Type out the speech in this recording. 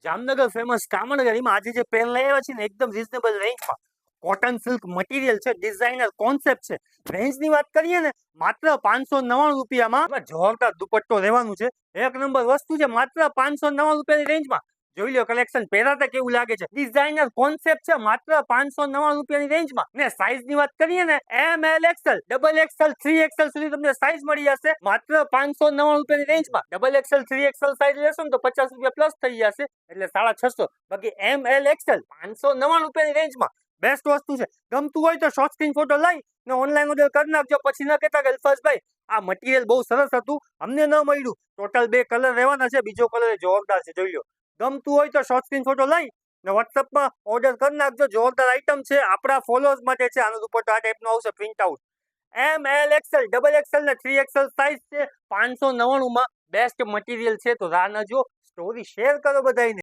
Jamnagar famous કામણગરીમાં આજે જે pen લઈ આવ્યા છે ને એકદમ રીઝનેબલ રેન્જમાં કોટન સિલ્ક મટીરિયલ છે, ડિઝાઇનર કોન્સેપ્ટ છે. રેન્જની વાત કરીએ ને માત્ર 599 રૂપિયામાં જોરદાર દુપટ્ટો રહેવાનું છે. એક નંબર વસ્તુ છે, માત્ર 599 રૂપિયાની રેન્જમાં. જોઈ લો કલેક્શન પહેરાતા કેવું લાગે છે. ડિઝાઇનર કોન્સેપ્ટ છે, માત્ર 599 રૂપિયાની રેન્જમાં. ને સાઈઝ ની વાત કરીએ ને M L XL double XL 3XL સુધી તમને સાઈઝ મળી જશે માત્ર 599 રૂપિયાની રેન્જમાં. ડબલ એક્સએલ 3XL સાઈઝ લેશો ને તો 50 રૂપિયા પ્લસ થઈ જશે, એટલે 650. બાકી એમ એલ એક્સએલ 599 રૂપિયાની રેન્જમાં બેસ્ટ વસ્તુ છે. ગમતું હોય તો શોર્ટ સ્ક્રીન ફોટો લઈ ને ઓનલાઈન ઓર્ડર કરી નાખજો. પછી ન કહેતા કે અલ્ફાઝભાઈ આ મટીરિયલ બહુ સરસ હતું, અમને ન મળ્યું. ટોટલ 2 કલર રહેવાના છે, બીજો કલર જોરદાર છે. જોઈ લો, ગમતું હોય તો શોર્ટ સ્ક્રીન ફોટો લઈ ને વોટ્સઅપમાં ઓર્ડર કરી નાખજો. જોરદાર આઈટમ છે, આપણા ફોલોઅર્સ માટે છે. આનો દુપટ્ટો આ ટાઈપનો આવશે, print out. M L XL double XL ને 3XL સાઈઝ છે. 599 માં બેસ્ટ મટીરિયલ છે. તો રાહ ન જો, સ્ટોરી શેર કરો બધાને.